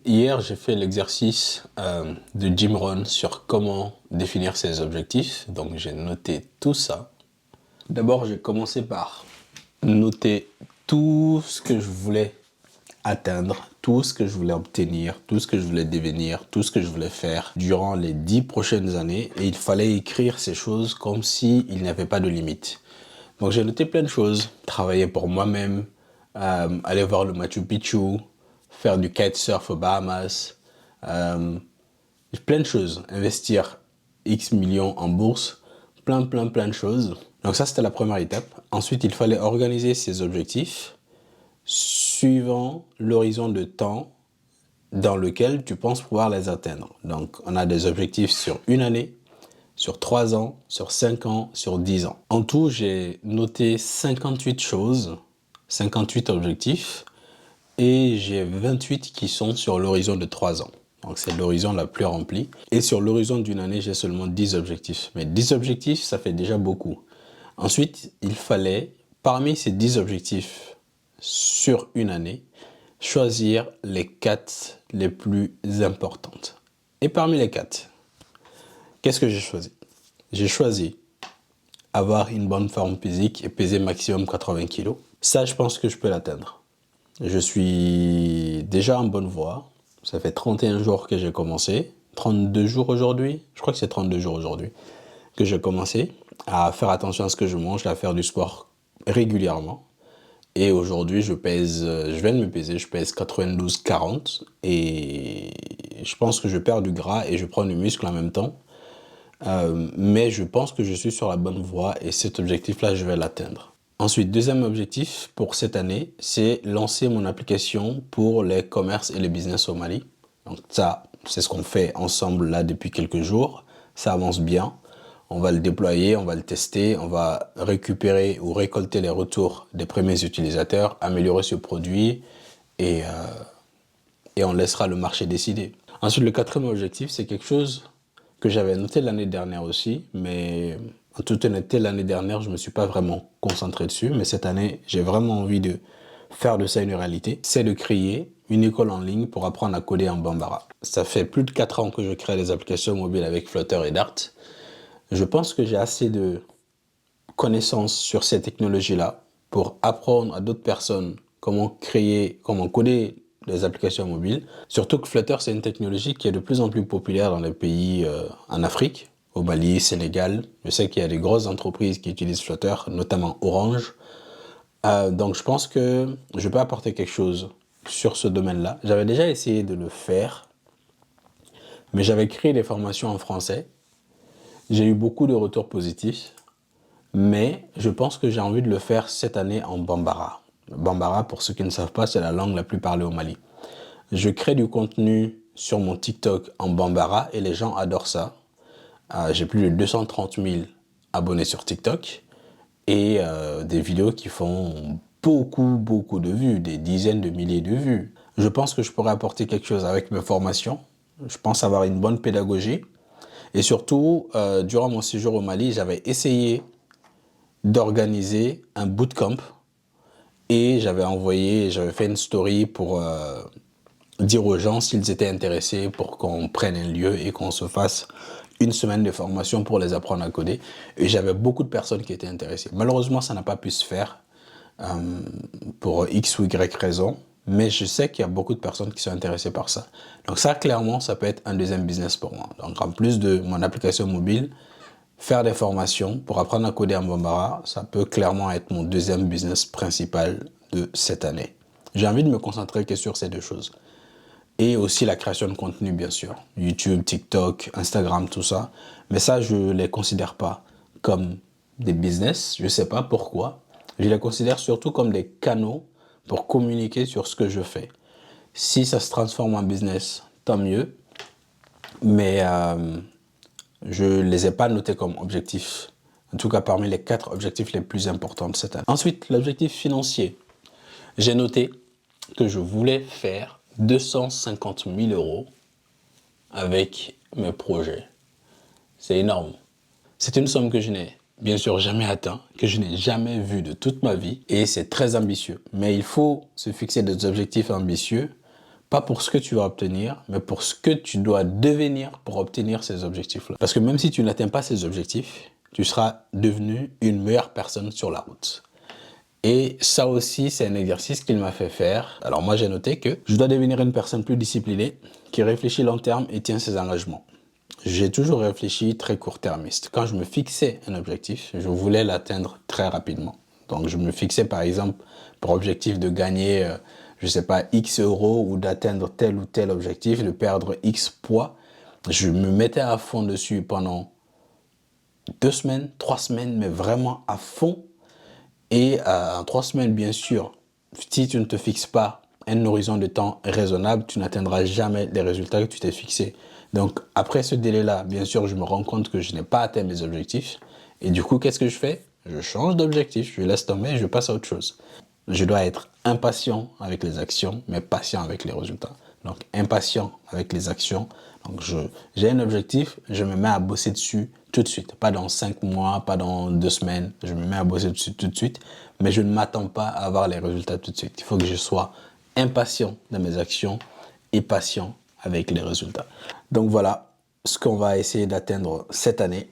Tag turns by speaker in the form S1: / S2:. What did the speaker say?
S1: Hier, j'ai fait l'exercice de Jim Rohn sur comment définir ses objectifs. Donc, j'ai noté tout ça. D'abord, j'ai commencé par noter tout ce que je voulais atteindre, tout ce que je voulais obtenir, tout ce que je voulais devenir, tout ce que je voulais faire durant les 10 prochaines années. Et il fallait écrire ces choses comme s'il n'y avait pas de limite. Donc, j'ai noté plein de choses. Travailler pour moi-même, aller voir le Machu Picchu, faire du kitesurf aux Bahamas, plein de choses. Investir X millions en bourse, plein de choses. Donc ça, c'était la première étape. Ensuite, il fallait organiser ses objectifs suivant l'horizon de temps dans lequel tu penses pouvoir les atteindre. Donc, on a des objectifs sur une année, sur 3 ans, sur 5 ans, sur 10 ans. En tout, j'ai noté 58 choses, 58 objectifs, et j'ai 28 qui sont sur l'horizon de 3 ans. Donc c'est l'horizon la plus remplie. Et sur l'horizon d'une année, j'ai seulement 10 objectifs. Mais 10 objectifs, ça fait déjà beaucoup. Ensuite, il fallait, parmi ces 10 objectifs sur une année, choisir les 4 les plus importantes. Et parmi les 4, qu'est-ce que j'ai choisi? J'ai choisi avoir une bonne forme physique et peser maximum 80 kg. Ça, je pense que je peux l'atteindre. Je suis déjà en bonne voie. Ça fait 31 jours que j'ai commencé. 32 jours aujourd'hui. Je crois que c'est 32 jours aujourd'hui que j'ai commencé à faire attention à ce que je mange, à faire du sport régulièrement. Et aujourd'hui, je viens de me peser, je pèse 92,40 et je pense que je perds du gras et je prends du muscle en même temps. Mais je pense que je suis sur la bonne voie et cet objectif-là, je vais l'atteindre. Ensuite, deuxième objectif pour cette année, c'est lancer mon application pour les commerces et les business au Mali. Donc ça, c'est ce qu'on fait ensemble là depuis quelques jours. Ça avance bien. On va le déployer, on va le tester, on va récupérer ou récolter les retours des premiers utilisateurs, améliorer ce produit et on laissera le marché décider. Ensuite, le quatrième objectif, c'est quelque chose que j'avais noté l'année dernière aussi, mais en toute honnêteté, l'année dernière, je ne me suis pas vraiment concentré dessus, mais cette année, j'ai vraiment envie de faire de ça une réalité. C'est de créer une école en ligne pour apprendre à coder en Bambara. Ça fait plus de 4 ans que je crée des applications mobiles avec Flutter et Dart. Je pense que j'ai assez de connaissances sur ces technologies-là pour apprendre à d'autres personnes comment créer, comment coder des applications mobiles. Surtout que Flutter, c'est une technologie qui est de plus en plus populaire dans les pays en Afrique, au Mali, Sénégal. Je sais qu'il y a des grosses entreprises qui utilisent Flutter, notamment Orange. Donc je pense que je peux apporter quelque chose sur ce domaine-là. J'avais déjà essayé de le faire, mais j'avais créé des formations en français. J'ai eu beaucoup de retours positifs, mais je pense que j'ai envie de le faire cette année en Bambara. Le Bambara, pour ceux qui ne savent pas, c'est la langue la plus parlée au Mali. Je crée du contenu sur mon TikTok en Bambara et les gens adorent ça. J'ai plus de 230 000 abonnés sur TikTok et des vidéos qui font beaucoup de vues, des dizaines de milliers de vues. Je pense que je pourrais apporter quelque chose avec mes formations. Je pense avoir une bonne pédagogie. Et surtout, durant mon séjour au Mali, j'avais essayé d'organiser un bootcamp et j'avais fait une story pour dire aux gens s'ils étaient intéressés pour qu'on prenne un lieu et qu'on se fasse une semaine de formation pour les apprendre à coder. Et j'avais beaucoup de personnes qui étaient intéressées. Malheureusement, ça n'a pas pu se faire pour X ou Y raison, mais je sais qu'il y a beaucoup de personnes qui sont intéressées par ça. Donc ça, clairement, ça peut être un deuxième business pour moi. Donc en plus de mon application mobile, faire des formations pour apprendre à coder en Bambara, ça peut clairement être mon deuxième business principal de cette année. J'ai envie de me concentrer que sur ces deux choses. Et aussi la création de contenu, bien sûr. YouTube, TikTok, Instagram, tout ça. Mais ça, je ne les considère pas comme des business. Je ne sais pas pourquoi. Je les considère surtout comme des canaux pour communiquer sur ce que je fais. Si ça se transforme en business, tant mieux. Mais je ne les ai pas notés comme objectifs. En tout cas, parmi les 4 objectifs les plus importants de cette année. Ensuite, l'objectif financier. J'ai noté que je voulais faire 250 000 € avec mes projets. C'est énorme. C'est une somme que je n'ai bien sûr jamais atteint, que je n'ai jamais vue de toute ma vie et c'est très ambitieux. Mais il faut se fixer des objectifs ambitieux Pas pour ce que tu vas obtenir, mais pour ce que tu dois devenir pour obtenir ces objectifs-là. Parce que même si tu n'atteins pas ces objectifs, tu seras devenu une meilleure personne sur la route. Et ça aussi, c'est un exercice qu'il m'a fait faire. Alors moi, j'ai noté que je dois devenir une personne plus disciplinée, qui réfléchit long terme et tient ses engagements. J'ai toujours réfléchi très court-termiste. Quand je me fixais un objectif, je voulais l'atteindre très rapidement. Donc je me fixais par exemple pour objectif de gagner, je sais pas, X euros ou d'atteindre tel ou tel objectif, de perdre X poids. Je me mettais à fond dessus pendant 2 semaines, 3 semaines, mais vraiment à fond. Et en 3 semaines, bien sûr, si tu ne te fixes pas un horizon de temps raisonnable, tu n'atteindras jamais les résultats que tu t'es fixés. Donc, après ce délai-là, bien sûr, je me rends compte que je n'ai pas atteint mes objectifs. Et du coup, qu'est-ce que je fais? Je change d'objectif, je laisse tomber et je passe à autre chose. Je dois être impatient avec les actions, mais patient avec les résultats. Donc, impatient avec les actions. Donc, j'ai un objectif, je me mets à bosser dessus tout de suite. Pas dans 5 mois, pas dans 2 semaines. Je me mets à bosser dessus tout de suite. Mais je ne m'attends pas à avoir les résultats tout de suite. Il faut que je sois impatient dans mes actions et patient avec les résultats. Donc voilà ce qu'on va essayer d'atteindre cette année.